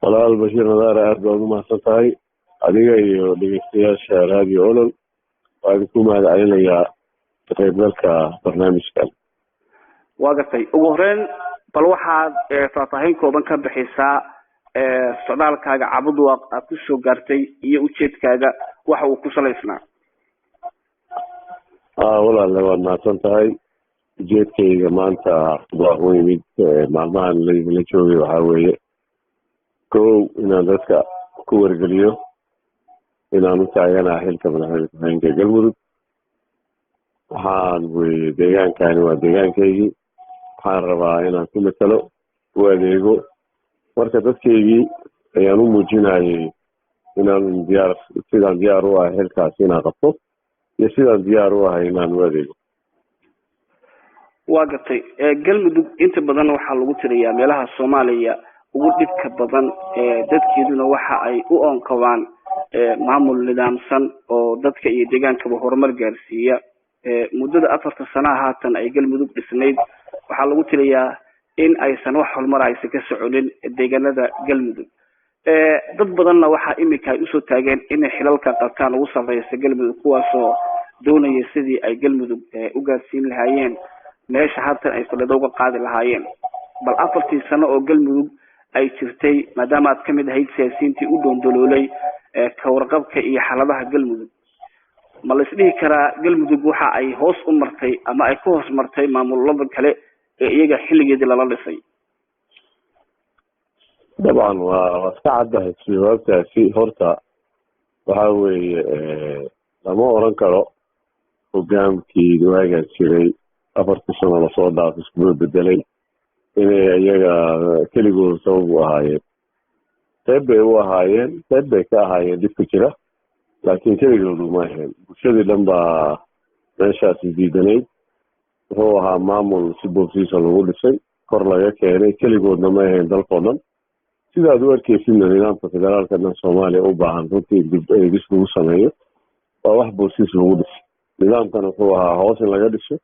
walaal Bashiir Nadaar aad baad u mahadsantahay adiga iyo dhegeystayaasha raadiyo olol waan ku mahadcelinayaa ka qaybgalka barnaamijkan. waa gartay ugu horreyn bal waxaad faahfaahin kooban ka bixisaa socdaalkaaga Cabudwaaq aad ku soo gaartay iyo ujeedkaaga waxa uu ku salaysnaa. walaal waad mahadsantahay ujeedkayga maanta waa u yimid maalmahan la joogay waxaa weeye kow inaan dadka ku wargeliyo inaan u taaganahay xilka madaxweyne ku-xigeenka Galmudug. waxaan weye deegaankani waa deegaankaygii waxaan rabaa inaan ku matalo u adeego marka dadkaygii ayaan u muujinayay inaan sidaan diyaar u ahay xilkaas inaan qabto iyo sidaan diyaar u ahay inaan u adeego. waa gartay Galmudug inta badan waxaa lagu tiriyaa meelaha Soomaaliya ugu dhibka badan dadkeeduna waxa ay u onkabaan maamul nidaamsan oo dadka iyo deegaankaba horumar gaarsiiya. muddada 4 sano haatan ay Galmudug dhisnayd waxaa lagu tiriyaa in aysan wax horumar aysan ka soconin deegaanada Galmudug. dad badanna waxa imika ay u soo taageen in xilalka qabtaan ugu sameeyay Galmudug kuwaasoo doonaya sidii ay Galmudug u gaarsiin lahaayeen meesha haatan ay fadhido uga qaadi lahaayeen. bal 4 sano oo Galmudug ay jirtay maadaama aad kamid ahayd siyaasiyiintii u doondoloolay ka warqabka iyo xaaladaha Galmudug ma la isdhihi karaa Galmudug waxa ay hoos u martay ama ay ku hoos martay maamulada kale ee iyaga xilligeedii lala dhisay? dabcan waa iska caddahay jawaabtaasi horta waxaa weeye lama oran karo hogaamkii waagaa jiray 4 sano lasoo dhaafay isku bedelay inay iyaga keligooda sabab u ahaayeen. qayb bay u ahaayeen qayb bay ka ahaayeen dhibka jira laakiin keligoodu ma ahayn. bulshadii dhan baa meeshaasi diidanayd. wuxuu ahaa maamul si boobsiisa lagu dhisay kor laga keenay keligoodna ma ahayn dalkoo dhan. sidaad u arkeysidna nidaamka federaalka dhan Soomaaliya u baahan runtii dib eegis lagu sameeyo waa wax boobsiis lagu dhisay. nidaamkan wuxuu ahaa hoos in laga dhiso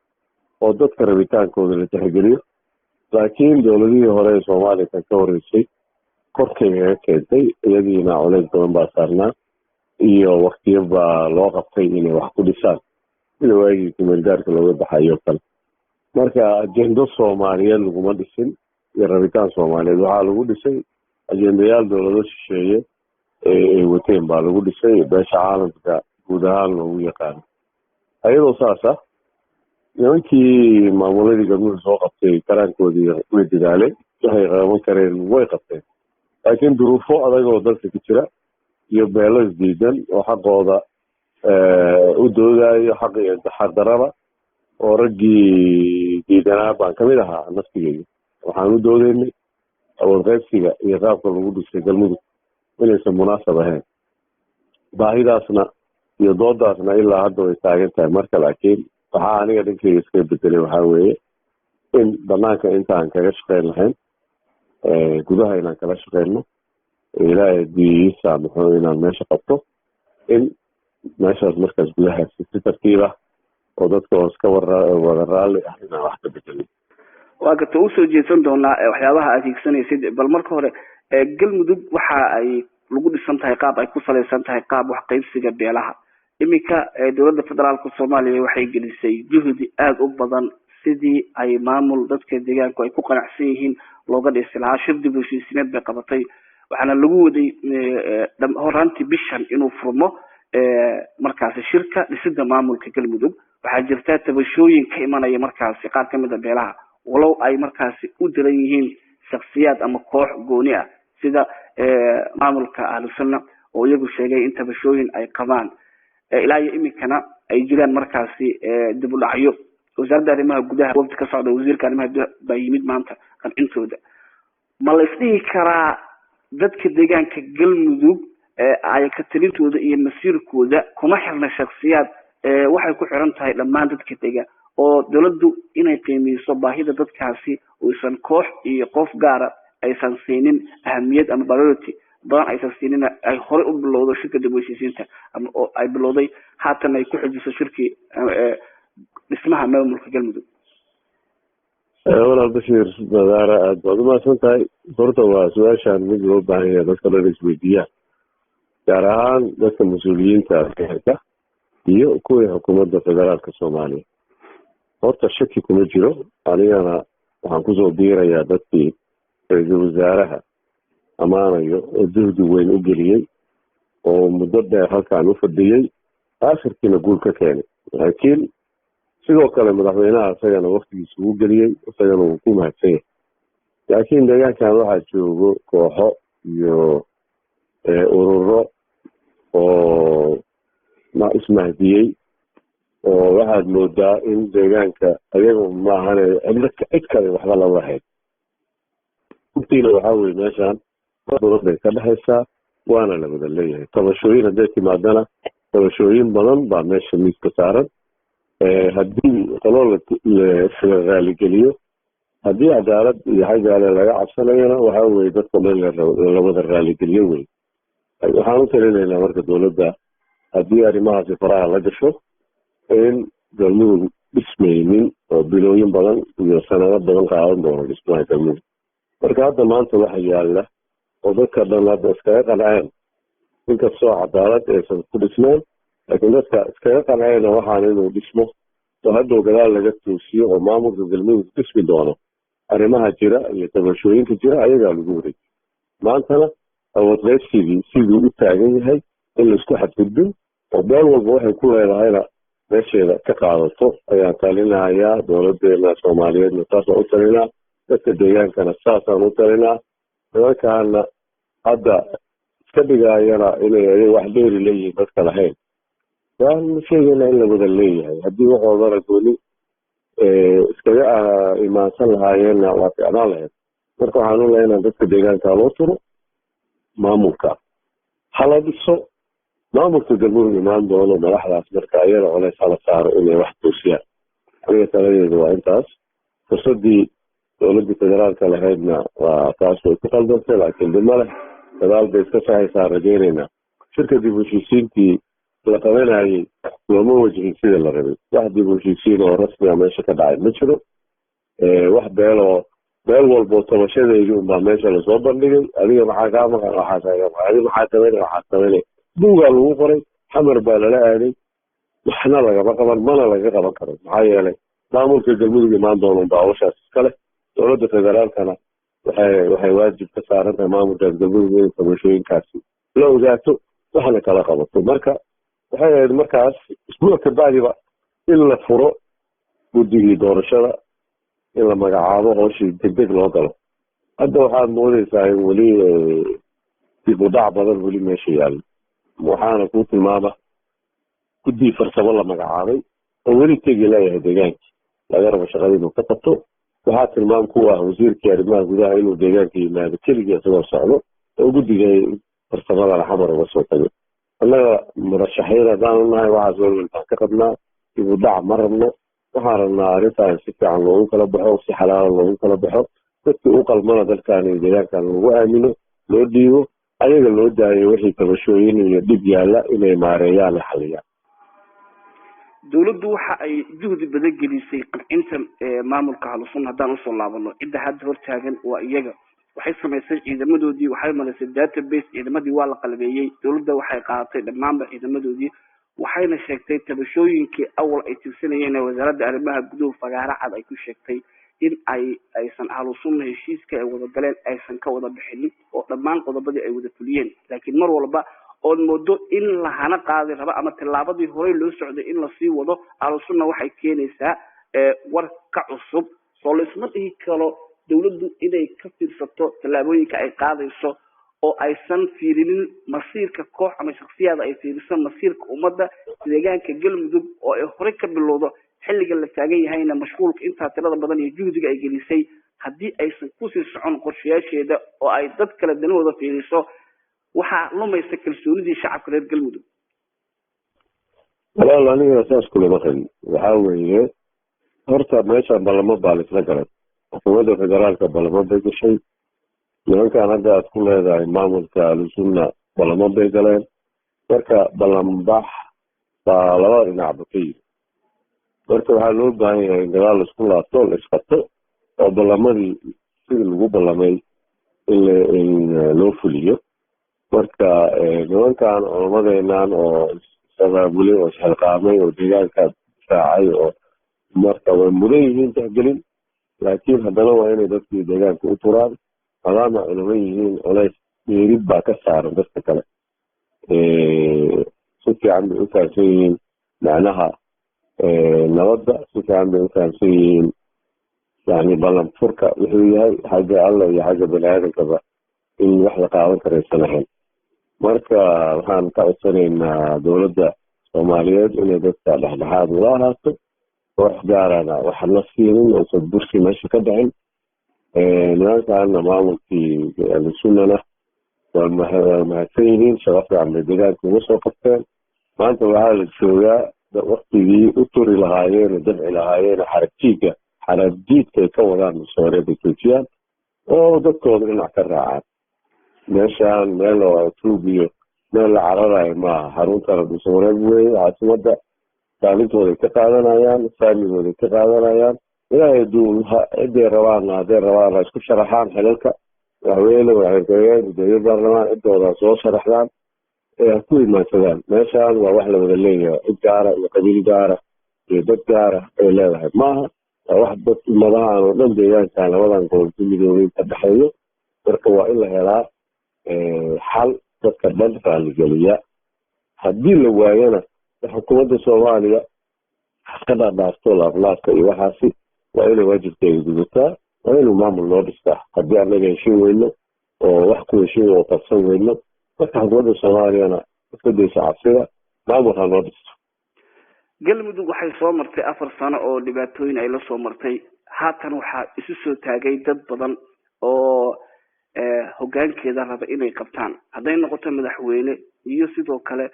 oo dadka rabitaankooda la tixgeliyo laakiin dowladihii hore ee Soomaaliya ka horeysay korkeega keentay iyadiina culays badan baa saarnaa iyo waqtiyo baa loo qabtay inay wax ku dhisaan sida waagii kumeelgaarka looga baxayo kale. marka ajendo Soomaaliyeed laguma dhisin iyo rabitaan Soomaaliyeed waxaa lagu dhisay ajendayaal dowlado shisheeye ee wateen baa lagu dhisay beesha caalamka guud ahaan loogu yaqaano. ayadoo saas ah nimankii maamuladii Galmudug soo qabtay qarankoodii way dadaaleen waxay qaban kareen way qabteen laakiin duruufo adag oo dalka ku jira iyo beelo isdiidan oo xaqooda u doodayo xaq daraba oo raggii diidanaa baan kamid ahaa naftigeyga. waxaan u doodaynay awood qaybsiga iyo qaabka lagu dhisay Galmudug inaysan munaasab ahayn. baahidaasna iyo doodaasna ilaa hadda way taagan tahay. marka laakiin waxaa aniga dhankeyga iska bedelay waxaa weeye in banaanka intaan kaga shaqeyn lahayn gudaha inaan kala shaqeyno ilaahay diisa muxuu inaan meesha qabto in meeshaas markaas gudahaas si tartiib ah oo dadka oo iska wada raalli ah inaan wax ka bedelin. waa ka soo jeedsan doonaa waxyaabaha aad higsanaysid bal marka hore Galmudug waxa ay lagu dhisan tahay qaab ay ku saleysan tahay qaab wax qaybsiga beelaha. imika dowladda federaalka Soomaaliya waxay gelisay juhdi aad u badan sidii ay maamul dadka deegaanku ay ku qanacsan yihiin looga dhisi lahaa. shir dib u heshiisineed bay qabatay waxaana lagu waday horaantii bishan inuu furmo markaasi shirka dhisida maamulka Galmudug. waxaa jirta tabashooyin ka imanaya markaasi qaar kamid ah beelaha walow ay markaasi u diran yihiin shakhsiyaad ama koox gooni ah sida maamulka Ahlusunna oo iyagu sheegay in tabashooyin ay qabaan ilaa iyo imikana ay jiraan markaasi dib u dhacyo. wasaaradda arrimaha gudaha waqti ka socda wasiirka arrimaha gudaha baa yimid maanta qancintooda. ma la isdhihi karaa dadka deegaanka Galmudug ay ka talintooda iyo masiirkooda kuma xirna shakhsiyaad waxay ku xiran tahay dhammaan dadka deegaan oo dawladdu inay qiimeyso baahida dadkaasi oo isan koox iyo qof gaar ah aysan siinin ahamiyad ama priority badan aysan siinin ay hore u bilowdo shirka dib u heshiisiinta ama oo ay bilowday haatan ay ku xijiso shirkii dhismaha maamulka Galmudug. walaal Bashiir Madaara aad baad u mahadsan tahay. Horta waa su-aashaan mid loo baahan yahay dadka dhan isweydiiyaan, gaar ahaan dadka mas-uuliyiinta deegaanka iyo kuwii xukuumadda federaalka Soomaaliya. Horta shaki kuma jiro, anigana waxaan kusoo biirayaa dadkii ra-iisul wasaaraha ammaanayo oo juhdi weyn u geliyey oo muddo dheer halkaan u fadhiyey, aakhirkiina guul ka keenay. laakiin sidoo kale madaxweynaha isagana waktigiisa uu geliyey, isagana uu ku mahadsan yahay. laakiin deegaankan waxaa joogo kooxo iyo ururo oo ismahdiyey oo waxaad moodaa in deegaanka ayaga maahane cid kale waxba la lahayd. runtiina waxaa weye meeshaan dowlad bay ka dhexaysaa, waana la wada leeyahay. tabashooyin hadday timaadana tabashooyin badan baa meesha miiska saaran. haddii qolo la raaligeliyo, haddii cadaalad iyo xaggaale laga cabsanayana waxaa weye dadka dhan la wada raaligeliyo wey. waxaan u talinaynaa marka dowladda haddii arrimahaasi faraha la gasho in galmudug dhismaynin oo bilooyin badan iyo sanado badan qaadan doono dhismaha galmudug. marka hadda maanta waxa yaala oo dadka dhan hadda iskaga qanceen, inkastoo cadaalad aysan ku dhisneen, laakiin dadka iskaga qanceyna waxaan inuu dhismo oo hadhow gadaal laga toosiyo oo maamulka galmudug dhismi doono. arrimaha jira iyo tabashooyinka jira ayagaa lagu wareejiy. maantana awood qaybsigii siduu u taagan yahay in laisku xadgudbin oo beel walba waxay ku leedahayna meesheeda ka qaadato ayaan talinahayaa. dowladeena Soomaaliyeedna saasaan u talinaa, dadka deegaankana saasaan u talinaa. nimankaana hadda iska dhigaayana inay wax dheeri leeyihiin dadka lahayn, waan sheegayna in la wada leeyahay. haddii waxoodana gooni iskaga imaansan lahaayeenna waa ficnaan lahayd. marka waxaan u leeyahay dadka deegaanka loo turo, maamulka hala dhiso. maamulka galmudug imaan doono madaxdaas marka ayada colays hala saaro inay wax toosiyaan. aniga taladeedu waa intaas. fursadii dowladda federaalka lahaydna waa taas way ku qaldantay, laakiin dib ma leh, gadaal bay iska sahaysaa rajaynaynaa. shirka dib u heshiisiintii la qabanayay looma wajihin sida la rabay. wax dib u heshiisiin oo rasmiga meesha ka dhacay ma jiro. wax beel walbo tabashadeedii unbaa meesha lasoo bandhigay. adiga maxaa kaa maqan, adiga maxaa tabanay buugaa lagu qoray, xamar baa lala aaday, waxna lagama qaban, mana laga qaban karo. maxaa yeelay maamulka galmudug imaan doono unbaa hawshaas iskale. dowladda federaalkana waxay waajib ka saaran tahay maamulkaas galmudug inay tabashooyinkaasi la ogaato waxna kala qabato. marka waxay ahayd markaas isbuuc kabacdiba in la furo guddigii doorashada, in la magacaabo, hooshii degdeg loo galo. hadda waxaad moodaysaa in weli dib u dhac badan weli meesha yaalla. waxaana kuu tilmaama guddii farsamo la magacaabay oo weli tegi leeyahay deegaankii, laga rabo shaqada inuu ka qabto. waxaa tilmaam ku ah wasiirkii arrimaha gudaha inuu deegaanka yimaado keligii isagoo socdo oo guddiga farsamadana xamar uga soo tagay. annaga murashaxiin haddaanu nahay waxaas welweltaan ka qabnaa. dib u dhac ma rabno. waxaan rabnaa arrintaan si fiican loogu kala baxo, si xalaala loogu kala baxo. dadkii u qalmana dalkan iyo deegaankan lagu aamino, loo dhiibo, ayaga loo daayo wixii tabashooyin iyo dhib yaalla inay maareeyaan la xaliyaan. dowladdu waxa ay juhdi badan gelisay qancinta maamulka Ahlusunna. haddaan usoo laabano, cidda hadda hortaagan waa iyaga. waxay samaysay ciidamadoodii, waxay malisay database, ciidamadii waa la qalbeeyey. dowladda waxay qaadatay dhammaanba ciidamadoodii, waxayna sheegtay tabashooyinkii awal ay tirsanayeen ee wasaaradda arrimaha gudaha fagaara cad ay ku sheegtay in aysan Ahlusunna heshiiska ay wada galeen aysan ka wada bixinin oo dhammaan qodobadii ay wada fuliyeen. laakiin mar walba ood moodo in lahana qaadi rabo ama tillaabadii horey loo socday in lasii wado, Ahlusunna waxay keenaysaa war ka cusub. soo laysma dhihi karo dowladdu inay ka fiirsato tallaabooyinka ay qaadayso oo aysan fiirinin masiirka koox ama shakhsiyaad, ay fiiriso masiirka ummadda deegaanka galmudug oo ay horey ka bilowdo xilliga la taagan yahayna mashquulka intaa tirada badan iyo juhdiga ay gelisay. haddii aysan kusii socon qorshayaasheeda oo ay dad kale danahooda fiiriso, waxaa lumaysa kalsoonidii shacabka reer galmudug. walaal aniga saas kulama qabin. waxaa weeye horta meeshaan ballamo baa laisla galay. xukuumadda federaalka ballamo bay gashay. nimankan hadda aad ku leedahay maamulka Ahlusunna ballamo bay galeen. marka ballanbax baa labada dhinacba ka yiri. marka waxaa loo baahan yahay in gadaal laisku laabto, la isqabto, oo ballamadii sidii lagu ballamay in loo fuliyo. marka nimankan culamadeenan oo sabaabulay oo isxilqaamay oo deegaanka difaacay oo marka way mudan yihiin tixgelin, laakiin haddana waa inay dadkii deegaanka u turaan maadaama culamo yihiin culays dheerid baa ka saaran dadka kale. si fiican bay u fahamsan yihiin macnaha nabadda, si fiican bay u fahamsan yihiin yani ballan furka wuxuu yahay xagga alla iyo xagga bani aadankaba in wax la qaadan karaysan ahayn. marka waxaan ka codsanaynaa dowladda soomaaliyeed inay dadka dhexdhexaad ula ahaato, koox gaarana waxa la siinin oosan bursi meesha ka dhicin. nimankaana maamulkii ahlusunnana waa mahadsan yihiin, shaqo fiican bay deegaanka uga soo qabteen. maanta waxaa la joogaa waktigii u turi lahaayeen oo dabci lahaayeen xaragjiidka ay ka wadaan masooreed ay joojiyaan oo dadkooda dhinac ka raacaan. meeshaan meel oo tuug iyo meel la cararayo maaha, xaruntana masooreed weeye, caasimada kaalintooday ka qaadanayaan, saamigooday ka qaadanayaan. ilaahay duul ciday rabaan hadday rabaan ha isku sharaxaan xilalka madaxweyne madaxweyne gudoomiye baarlamaan cidooda soo sharaxdaan ee ha ku imaansadaan. meeshaan waa wax la wada leeyahay, cid gaara iyo qabiil gaara iyo dad gaara ay leedahay maaha, waa wax dad ummadahan oo dhan deegaankan labadan gobol ku midoobay ka dhexeeyo. marka waa in la helaa xal dadka dhan raaligeliya. haddii la waayana xukuumadda soomaaliya ka dhaadhaafto laablaabka iyo waxaasi waa inay waajibkeeda gudataa, waa inuu maamul noo dhistaa. haddii annaga heshin weyno oo wax ku heshin oo qabsan weyno, marka xukuumadda soomaaliyana iska daysa cabsida, maamul ha noo dhisto. galmudug waxay soo martay 4 sano oo dhibaatooyin ay la soo martay. haatan waxaa isu soo taagay dad badan oo hoggaankeeda raba inay qabtaan, hadday noqoto madaxweyne iyo sidoo kale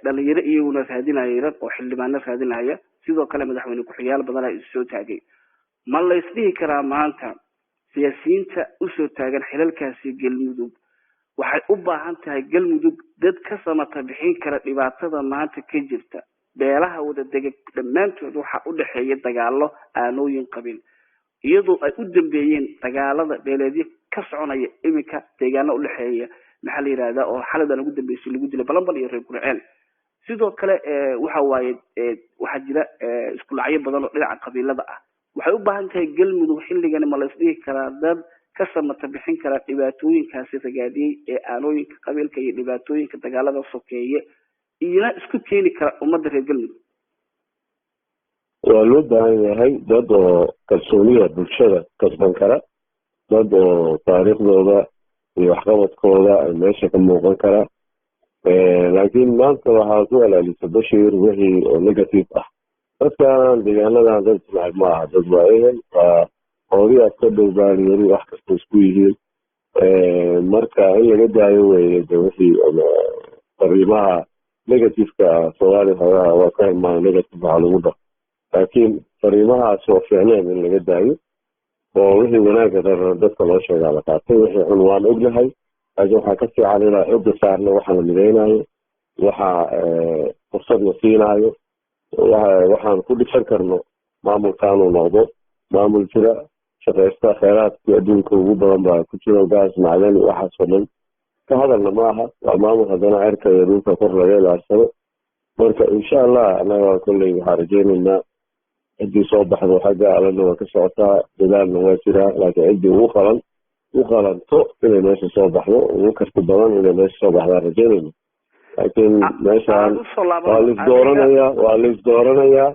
dhalinyaro iyaguna raadinaya oo xildhibaano raadinaya, sidoo kale madaxweyne ku-xigeenyaal badan ay isu soo taagay. ma la isdhihi karaa maanta siyaasiyiinta usoo taagan xilalkaasi galmudug waxay u baahan tahay galmudug dad ka samata bixin kara dhibaatada maanta ka jirta? beelaha wada dega dhammaantood waxaa u dhexeeya dagaalo aanooyin qabiil, iyadoo ay u dambeeyeen dagaalada beeleedyo ka soconaya iminka deegaano u dhexeeya maxaa la yidhahdaa oo xaladan ugu dambeysay lagu dilay balanbal iyo reer gurceel. sidoo kale waxa waaye waxaa jira isku lacyo badan oo dhinaca qabiilada ah. waxay u baahan tahay galmudug xilligani ma la isdhihi karaa dad ka samata bixin kara dhibaatooyinkaasi ragaadiyey ee aanooyinka qabiilka iyo dhibaatooyinka dagaalada sokeeye iyana isku keeni kara ummadda reer galmudug? waa loo baahan yahay dad oo kalsoonida bulshada kasban kara, dad oo taariikhdooda iyo waxqabadkooda ay meesha ka muuqan kara. laakiin maanta waxaa ku alaalisa bashir wixii oo negative ah. dadkan deegaanadan dad ismacib ma aha, dad waa ehel, waa qoodiyaad ka dhow baaliyari wax kasta isku yihiin. marka in laga daayo weeye de wixii fariimaha negativeka soomaaliya xogaha waa ka hilmaana negative waxaa lagu dhaq, laakiin fariimahaas oo fiicneen in laga daayo oo wixii wanaagga daran dadka loo sheegaa la qaatay. wixii xun waan ognahay, laakiin waxaa ka fiican inaa xooga saarno waxa la midaynayo, waxa fursad la siinaayo, waxaan ku dhisan karno maamulkaanuu noqdo maamul jira shaqaysta, kheyraadkii adduunka ugu badan baa ku jiro, gaas macdan waxaasoo dhan ka hadalna maaha. waa maamul haddana cirka iyo dhulka kor laga ilaarsado. marka insha allah annaga kolley waxaa rajaynaynaa ciddii soo baxdo xagga alana waa ka socotaa, dadaalna waa jiraa, laakiin ciddii u qalanto inay meesha soo baxdo, ugu karti badan inay meesha soo baxdaan rajaynayna. laakiin meeshaan waa laisdooranayaa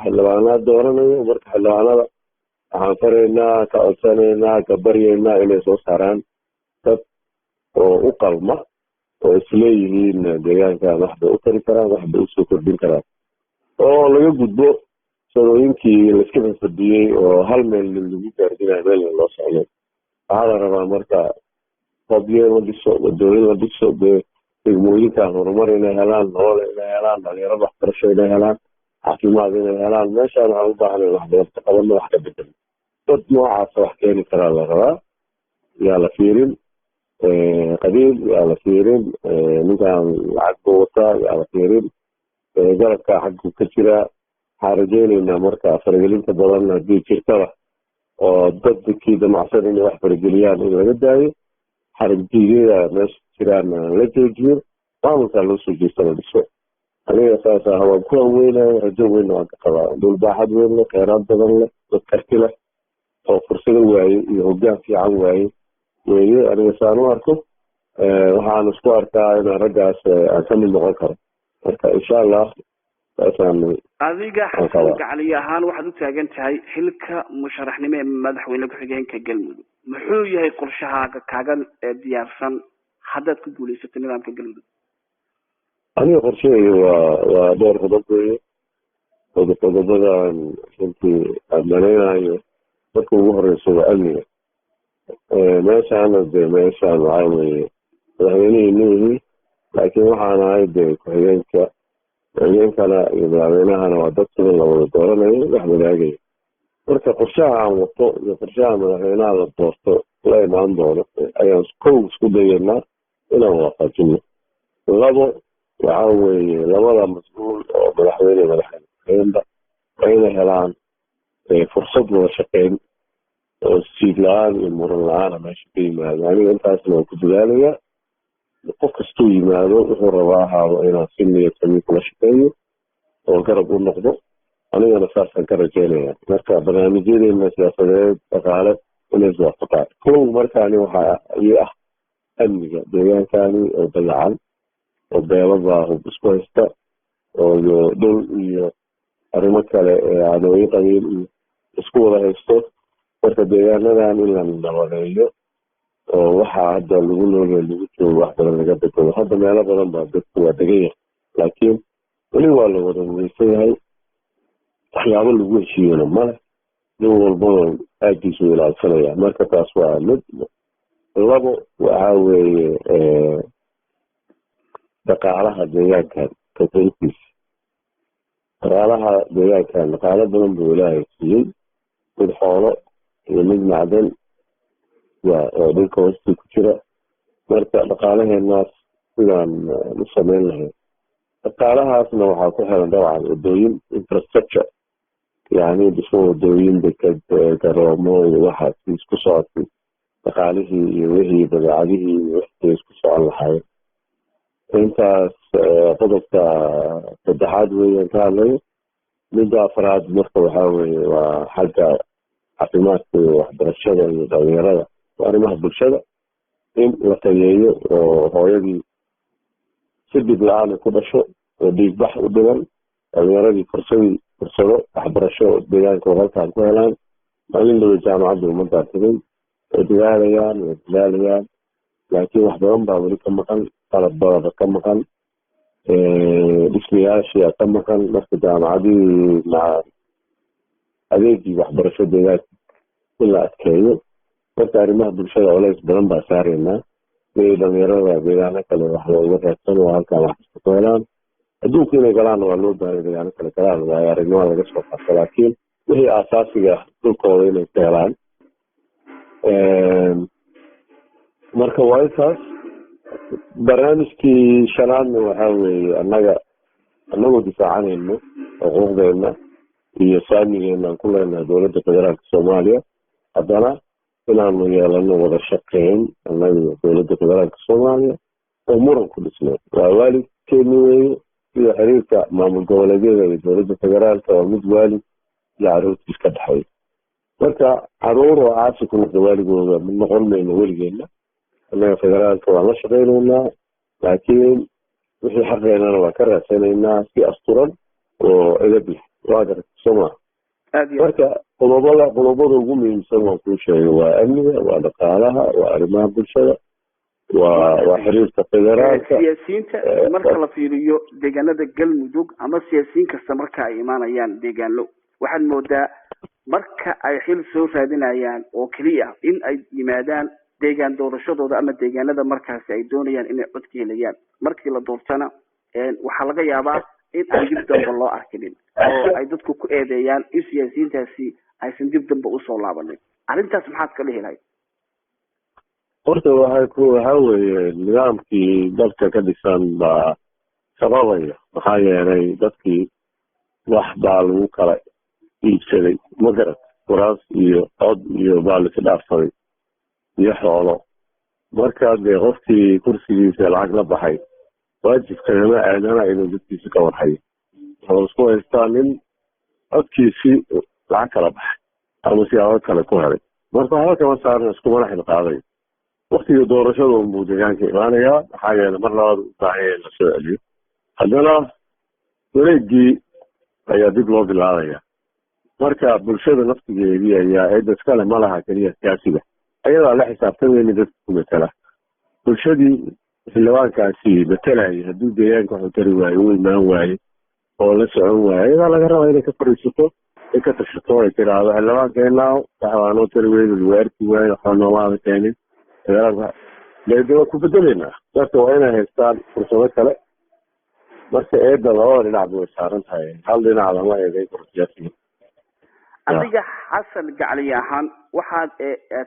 xildhibaanaad dooranayo. marka xildhibaanada waxaan faraynaa, ka codsanaynaa, ka baryaynaa inay soo saaraan dad oo u qalma, oo isleeyihiin deegaankan waxbay u tari karaan, waxbay usoo kordhin karaan, oo laga gudbo sanooyinkii laiska fafadiyey oo hal meel lagu gaardinayo meelna loo socnay. waxaa la rabaa marka qobye la dhiso, wadooyin la dhiso, degmooyinkan horumar inay helaan, nolol inay helaan, dhalinyarada waxbarasho inay helaan, caafimaad inay helaan. meeshaan waxaan u baahanay wax badan ka qabanno, wax ka bedel. dad noocaasa wax keeni karaa la rabaa. yaa la fiirin qabiil, yaa la fiirin ninkaan lacag buu wataa, yaa la fiirin garabka xaggu ka jiraa. waxaan rajaynaynaa marka faragelinta badan haddii jirtaba oo dadkii damacsan inay wax farageliyaan in laga daayo, xarigdiidyada meesha jiraan la joojiyo, maamulkaa loo soo jeesta la dhiso. aniga saas ah waan ku haweynayo, rajo weyn waan ka qabaa. dhul baaxad weyn leh, kheyraad badan leh, dad karti leh oo fursado waaye iyo hoggaan fiican waaye weeye. aniga saan u arko waxaan isku arkaa inaan raggaas aan ka mid noqon karo. marka insha allah saasaan. adiga xasan gacali ahaan waxaad u taagan tahay xilka musharaxnimo ee madaxweyne ku-xigeenka galmudug. muxuu yahay qorshahaaga kaaga diyaarsan haddaad ku guulaysato nidaamka galmudug? aniga qorshahayga waa dhowr qodob weeye. qodobadan runtii aan malaynayo marka ugu horeyso waa amniga. meeshaana de meeshaan waxaa weeye madaxweynihii miyihi, laakiin waxaan ahay de ku-xigeenkana iyo madaxweynahana waa dad sidan la wada dooranayo, wax wadaagaya. marka qorshaha aan wato iyo qorshaha madaxweynaha la doorto la imaan doono ayaan kow isku dayanaa inaan waafajino. labo waxaa weeye labada mas-uul oo madaxweyne madaxweyne waa inay helaan fursad wada shaqeyn oo siid la-aan iyo muran la-aana meesha ka yimaado. aniga intaasna waan ku dadaalayaa. qof kastuu yimaado wuxuu rabaa ahaado inaan si niyad sami kula shaqeeyo oo garab u noqdo. anigana saasaan ka rajeynaya. marka barnaamijyadeena siyaasadeed, dhaqaale inay iswaafaqaan. kow markaani waxaa ii ah amniga deegaankani oo dayacan, oo beelada hub isku haysta, oo dhul iyo arrimo kale ee cadooyin qabiil iyo isku wada haysto. marka deegaanadan in la nabadeeyo oo waxaa hadda lagu noolyahay lagu joogo wax badan laga bedelo. hadda meelo badan baa dadku waa degan yahay, laakiin weli waa la wada weysan yahay. waxyaabo lagu heshiiyona male, nin walbaba aagiisu ilaalsanaya. marka taas waa mid. labo waxaa weeye dhaqaalaha deegaankan kafayntiisa. dhaqaalaha deegaankan dhaqaalo badan buu ilaahay siiyey, mid xoolo iyo mid macdan oo dhulka hoostii ku jira. marka dhaqaalaheenaas sidaan u sameyn lahayn. dhaqaalahaasna waxaa ku xiran dabcan wadooyin, infrastructure, yani dhismo wadooyin, deked, garoomo iyo waxaas isku socotay. dhaqaalihii iyo wixii badeecadihii iyo wixii isku socon lahaayeen. intaas qodobka saddexaad weeyaan ka hadlayo. midda afraad marka waxaa weeye waa xagga caafimaadka iyo waxbarashada iyo dhalinyarada, arrimaha bulshada in la tayeeyo oo hooyadii si dhib la-aan ku dhasho oo dhiigbax u dhiman, dhalinyaradii fursado waxbarasho deegaanka oo halkaan ku helaan. maalin dhawe jaamacadda ummaddaa tegay, way dadaalayaan, laakiin wax badan baa weli ka maqan. qalab badaba ka maqan, dhismayaashia ka maqan. marka jaamacadihii adeegii waxbarasho deegaanka in la adkeeyo. marka arrimaha bulshada culays badan baa saareynaa. inay dhalinyarada deegaano kale wax looga reebsan oo halkaan wax kasta ku helaan. adduunku inay galaanna waa loo baahay, deegaano kale galaan waayo aragnimo laga soo qaato. laakiin wixii aasaasiga dhulkooda inay ka helaan. marka waa intaas. barnaamijkii shanaadna waxaa weeye annagoo difaacanayno xuquuqdeena iyo saamigeena aan ku leenahay dowladda federaalka soomaaliya, haddana inaanu yeelano wada shaqeyn annaga dowladda federaalka soomaaliya oo muran ku dhisnay. waa waalidkeeni weeye, sida xiriirka maamul goboleedyada iyo dowladda federaalka waa mid waalid iyo caruurtiis ka dhexeeya. marka caruur oo caasi ku noqda waaligooda mid noqon mayno weligeena. annaga federaalka waan la shaqeynaynaa, laakiin wixii xaqeenana waan ka raadsanaynaa si asturan oo edab leh. waa garata sooma. marka qodobada ugu muhiimsan waan kuu sheegay waa amniga, waa dhaqaalaha, waa arrimaha bulshada, waa xiriirka federaalka. siyaasiyiinta marka la fiiriyo deegaanada galmudug ama siyaasiyiin kasta marka ay imaanayaan deegaano, waxaad moodaa marka ay xil soo raadinayaan oo keliya in ay yimaadaan deegaan doorashadooda ama deegaanada markaasi ay doonayaan inay cod ka helayaan. markii la doortana waxaa laga yaabaa in aan dib damba loo arkinin oo ay dadku ku eedeeyaan in siyaasiyiintaasi aysan dib damba usoo laabanin. arrintaas maxaad ka dhihi lahayd? horta waxaa weeye nidaamkii dalka ka dhisan baa sababaya. maxaa yeelay dadkii wax baa lagu kala iibsaday, ma garat. kuraas iyo cod iyo baa lasi dhaafsaday iyo xoolo markaa dee qofkii kursigiisa lacag la baxay waajibkagama aadana inuu dadkiisa ka warhayo wuxuu isku haystaa nin codkiisii lacag kala baxay ama siyaabo kale ku helay marka waxba kama saarna iskumana xil qaadayo waktiga doorashada unbuu deegaanka imaanayaa maxaa yeele mar labaad u baahan yahay in la soo celiyo haddana wareegii ayaa dib loo bilaabaya marka bulshada naftigeedii ayaa eedda iskale ma laha keliya siyaasiga ayadaa la xisaabtameyni dadka ku matela bulshadii xildhibaankaasi matelaya hadduu deegaanka waxu tari waayo u imaan waaye oo la socon waaye ayadaa laga rabaa inay ka fadhiisato ay ka tashato ay tiraahdo xildhibaankeenaa waxbaanoo tari weyne lagu arki waayo waxba noomaada keenin de waa ku bedeleynaa dadka waa inay haystaan fursado kale marka eedda labada dhinacba way saaran tahay hal dhinac lama eeday siyaasiga adiga xasan gacli ahaan waxaad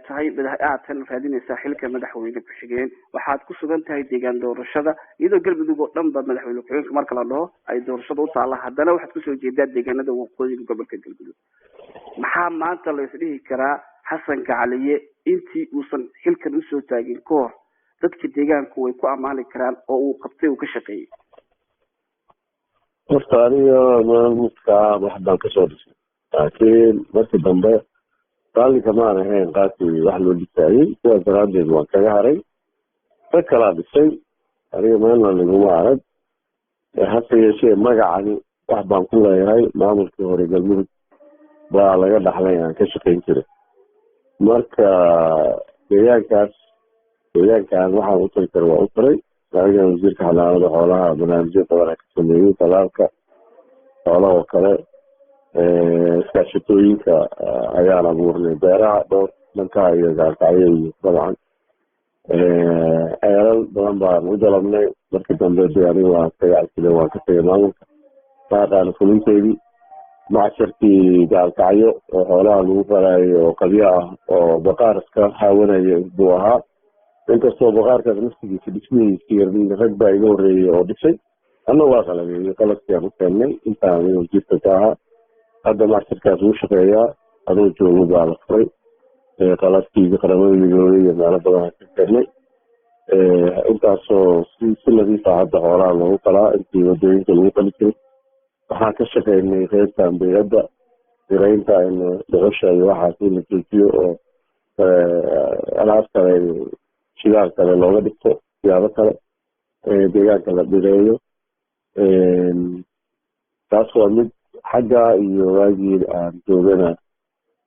tahay aadtan raadinaysaa xilka madaxweyne ku-xigeen waxaad ku sugan tahay deegaan doorashada iyadoo galmudug oo dhan ba madaxweyne ku-xigeenka marka la dhaho ay doorashada u taalla haddana waxaad kusoo jeedaa deegaanada waqooyiga gobolka galmudug maxaa maanta la isdhihi karaa xasan gacliye intii uusan xilkan usoo taagin ka hor dadka deegaanku way ku ammaani karaan oo uu qabtay uu ka shaqeeyey horta aniga maamudka wax baan kasoo dhisay laakiin markii dambe raallinka maan ahayn qaadkii wax loo dhisaayey sidaas daraaddeed waan kaga haray rag kalaa dhisay aniga meelna niguma arag hase yeeshee magacani wax baan ku leeyahay maamulkii hore galmudug baa laga dhaxlay aan ka shaqayn jiray marka deegaankan waxaan u tari kara waa u taray aniga wasiirka xanaanada xoolaha barnaamijyo badan ka sameeyey talaalka xoolaha oo kale iskaashatooyinka ayaan abuurnay beeraha dhowr dhankaha iyo gaarkacyo iyo dabcan ceelal badan baan u dalabnay markii dambe de aniga waan kaga casile waan ka tagay maamulka maaqaana fulinteedii macsharkii gaalkacyo oo xoolaha lagu faraayo oo qabyo ah oo baqaar iska haawanaya buu ahaa inkastoo baqaarkaas naftigiisa dhismihiisa rag baa iga horreeyey oo dhisay anna waa qalabeeyey qalabkiaan u keennay intaan wasiirka ka ahaa hadda macsharkaas uu shaqeeyaa adoo joogo baa la furay qalabkiisa qaramada midoobay iyo meelo badan ka keennay intaasoo si nadiifa hadda xoolaha loogu qalaa intii wadooyinka lagu qali jiray waxaan ka shaqeynay qeybtan bayadda diraynta in dhuxusha iyo waxaas in la joojiyo oo alaab kale shidaal kale looga dhigto siyaabo kale deegaanka la dhireeyo taas waa mid xagga iyo waagii aan joogana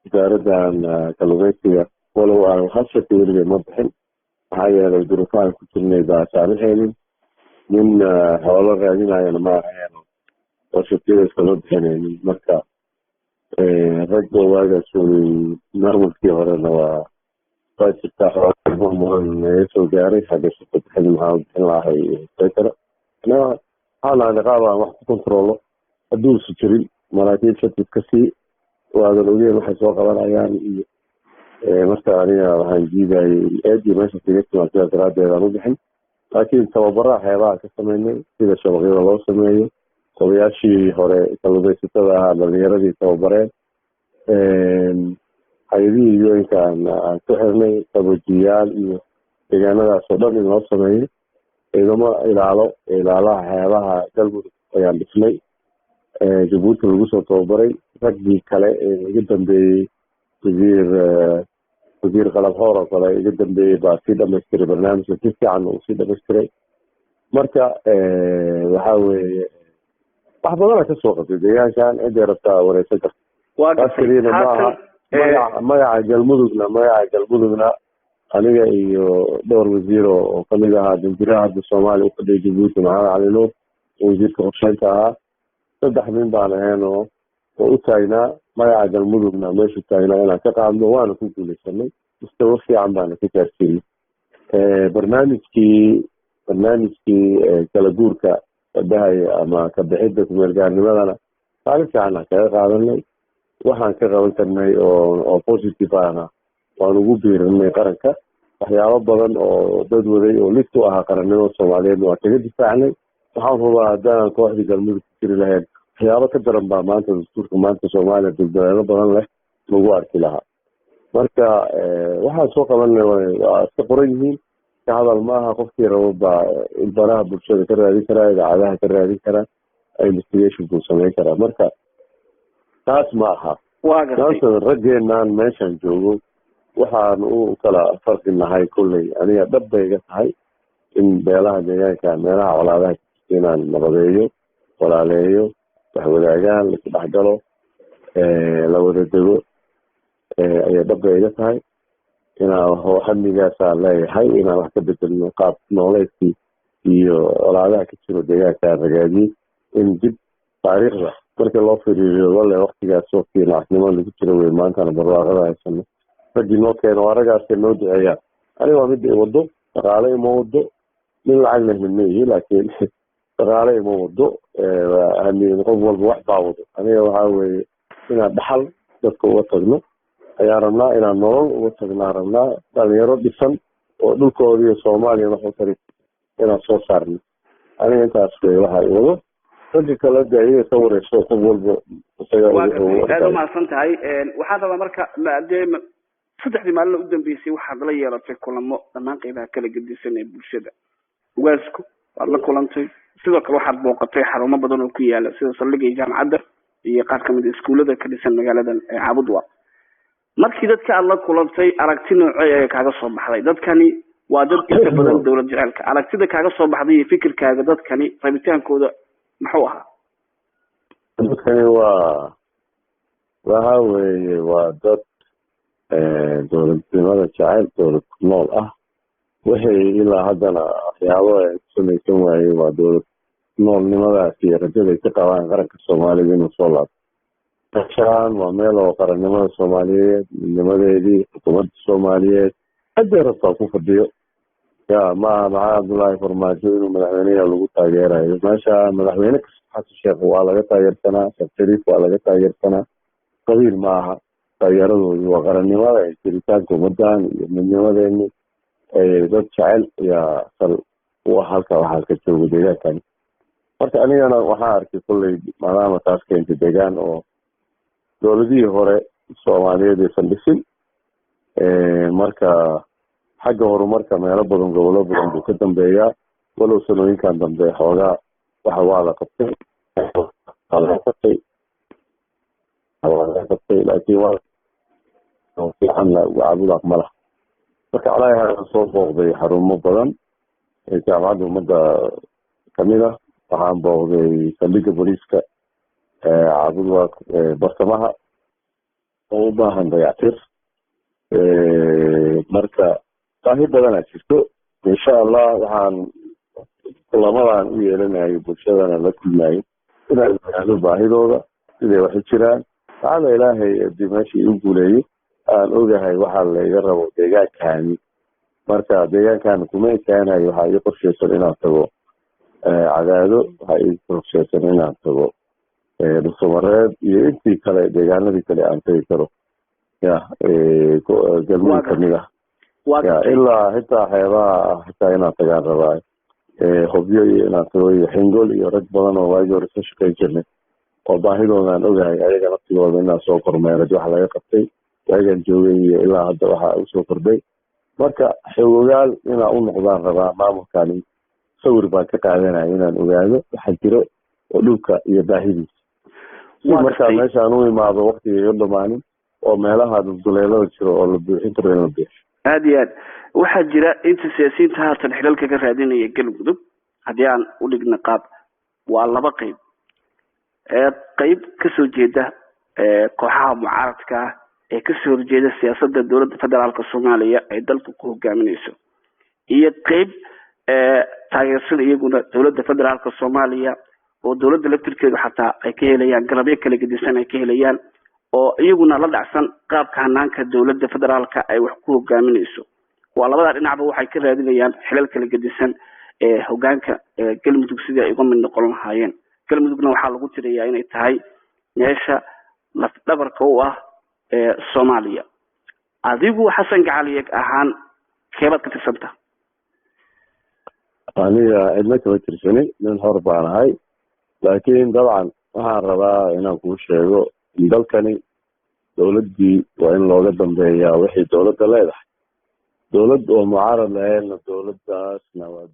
wasaaraddan kalluumeysiga walow aan hasharka weligeed ma bixin maxaa yeelay duruufahan ku jirnay baa saarin haynin nin xoolo raadinayana ma ahayn oo shaqiyada iskama bixinaynin marka rag oo waagaas joogay maamulkii horena waa jirtaa xoolmuran naga soo gaaray xagga shaqo bixin maxaa bixin lahay kale waxaa lahaa niqaab aan wax ku kontroolo hadduusu jirin maraakiib shadid kasii waadan ogeyn waxay soo qabanayaan iyo marka aniga waxaan jiidayay aadii meesha kaga timaa sidaas daraaddeed aan u bixin laakiin tababaraha xeebaha ka sameynay sida shabaqyada loo sameeyo odayaashii hore kalluumaysatada ahaa dhalinyaradii tababareen hay-adihii yooyinka aan ku xirnay qabojiyaal iyo deegaanadaas oo dhan in loo sameeyo ciidamo ilaalaha xeebaha galmudug ayaan dhisnay jabuuti lagu soo tababaray raggii kale ee iga dambeeyey wasiir qalab hoor oo kale iga dambeeyey baa sii dhamaystiray barnaamijka si fiican uu sii dhamaystiray marka waxaa weeye wax badana kasoo qabtay deegaankan ciday rabtaa wareysan karta taas keliyana maaha magaca galmudugna aniga iyo dhowr wasiir oo kamid ahaa danjiraha hadda soomaaliya ufadhiya jabuuti maxamed cali nuur oo wasiirka qorsheynta ahaa 3 nin baan ahayn oo u taagnaa magaca galmudugna meeshu taagnaa inaan ka qaadno waana ku guuleysanay mustawa fiican baana ka gaarsiinay barnaamijkii kala guurka badahaya ama ka bixidda kumeelgaarnimadana maalin fiican aan kaga qaadanay waxaan ka qaban karnay oo positive ahna waan ugu biirinay qaranka waxyaabo badan oo dad waday oo lid u ahaa qarannimada soomaaliyeedna waan kaga difaacnay waxaan hubaa haddaan kooxdii galmudug ku jiri lahayn waxyaabo ka daran baa maanta dastuurka maanta soomaaliya duldareelo badan leh lagu arki lahaa. marka waxaan soo qabanay waa iska qoran yihiin, ka hadal maaha. qofkii rabo baa baraha bulshada ka raadin karaa, idaacadaha ka raadin karaa, investigation buu samayn karaa. marka taas ma aha. maanta raggeenaan meeshaan joogo waxaan u kala farqi nahay kolley aniga dhab bay iga tahay in beelaha deegaanka meelaha colaadaha inaan nabadeeyo, walaaleeyo, wax wadaagaan, laisku dhexgalo, la wada dego ayay dhab bay iga tahay. inaan hamigaasaan leeyahay inaan wax ka bedelno qaab nooleedkii iyo colaadaha ka jiro deegaankaan ragaadiyey, in dib taariikhda marka loo firiiriyo wale waktigaas waqtigii nacasnimo lagu jiro wey. maantana barwaaqada haysano, raggii noo keeno waa raggaasay noo duceeyaan. aniga waa mid wado dhaqaale ima wado, nin lacag leh midna ihi, laakiin dhaqaale ima wado. qof walba wax baa wado. aniga waxaa weeye inaan dhaxal dadka uga tagno ayaan rabnaa, inaan nolol uga tagnaa rabnaa, dhalinyaro dhisan oo dhulkooda iyo soomaaliya wax u tari inaan soo saarno. aniga intaas wey waxa i wado. ragga kale de iyaga ka wareyso qof walba aada umahadsan tahay. waxaan rabaa marka dee 3 maalin u dambeysay waxaad la yeelatay kulamo dhammaan qeybaha kala gedisan ee bulshada. ugaasku waad la kulantay, sidoo kale waxaad booqatay xarumo badan oo ku yaala sida saldhigga jaamacadda iyo qaar kamid iskuulada ka dhisan magaaladan Cabudwa. markii dadka aad la kulantay aragti noocay ay kaaga soo baxday? dadkani waa dad inta badan dawlad jecelka. aragtida kaaga soo baxday iyo fikirkaaga dadkani rabitaankooda muxuu ahaa? dadkani waxa weeye waa dad dowladnimada jecel, dowlad ku nool ah. waxay ilaa haddana waxyaabo ay samaysan waayey waa dowlad noolnimadaas iyo rajada ay ka qabaan qaranka soomaalida inuu soo laabto. meeshaan waa meel oo qarannimada soomaaliyeed, midnimadeedii, xukuumadda soomaaliyeed hadday rabtaa ku fadhiyo. ya maaha maxaa Cabdullaahi Farmaajo inuu madaxweyneha lagu taageerayo. meesha madaxweyne kasta xasan sheekh waa laga taageersanaa, sheekh shariif waa laga taageersanaa. qabiil maaha taageeradoodu, waa qarannimada iyo jiritaanka ummadan iyo midnimadeeni. dad jecel ayaa sal u ah halka waxaa ka jooga deegaankan. marka anigana waxaa arkay kolley maadaama taas keentay deegaan oo dowladihii hore soomaaliyeed aysan dhisin. marka xagga horumarka meelo badan, gobollo badan buu ka dambeeyaa. walow sanooyinkan dambe xoogaa waxa waa la qabtay laakiin waa fiican Cabudwa ma laha. marka calaaha soo booqday xarumo badan ee jaamacadda ummadda kamid ah. waxaan booqday saldhigga booliiska Cabudwa bartamaha oo u baahan dayactir. marka baahi badanaa jirto. insha allah waxaan kulamadan u yeelanayo bulshadana la kulmayo inaan ogaano baahidooda siday waxu jiraan. lacala ilaahay hadii meeshii u guuleeyo aan ogahay waxaa layga rabo deegaankani. marka deegaankan kuma ekaanayo. waxaa ii qorsheysan inaan tago Cadaado, waxaa ii qorsheysan inaan tago Dhuusamareeb iyo intii kale deegaanadii kale aan tagi karo. ya galmudug kamid ah. ilaa xitaa xeebaha xitaa inaan tagaan rabaa. hobyo iyo inaan tago iyo xingol iyo rag badan oo waagii hore ka shaqeyn jirnay oo baahidooda aan ogahay ayaga naftigooda inaan soo kormeero wax laga qabtay waagaan joogay iyo ilaa hadda waxaa usoo kordhay. marka xogogaal inaan u noqdaan rabaa maamulkani. sawir baan ka qaadanaya inaan ogaado waxa jiro oo dhulka iyo baahidiisa. si markaa meeshaan u imaado waqtiga iga dhamaanin oo meelaha dulduleelada jiro oo la buuxin karo in la buuxo. aada iyo aad waxaa jira inta siyaasiyiinta haatan xilalka ka raadinaya galmudug haddii aan u dhigna qaab waa 2 qayb. qayb kasoo jeeda kooxaha mucaaradka ah ee kasoo horjeeda siyaasadda dowladda federaalka Soomaaliya ay dalka ku hogaaminayso, iyo qayb taageersan iyaguna dowladda federaalka Soomaaliya oo dowladda laftirkeedu xataa ay ka helayaan galabyo kala gedisan ay ka helayaan oo iyaguna la dhacsan qaabka hanaanka dowladda federaalka ay wax ku hogaaminayso. waa labada dhinacba waxay ka raadinayaan xilal kala gedisan ee hogaanka galmudug sidii ay uga mid noqon lahaayeen. galmudugna waxaa lagu tirayaa inay tahay meesha lafdhabarka u ah Soomaaliya. adigu Xasan Gacaliyeg ahaan keebad ka tirsanta? aniga cidna kama tirsanin, nin hor baan ahay. laakiin dabcan waxaan rabaa inaan kuu sheego dalkani dowladdii waa in looga dambeeyaa wixii dowladda leedahay dowlad oo mucaarad lahaydna dowladdaasna waa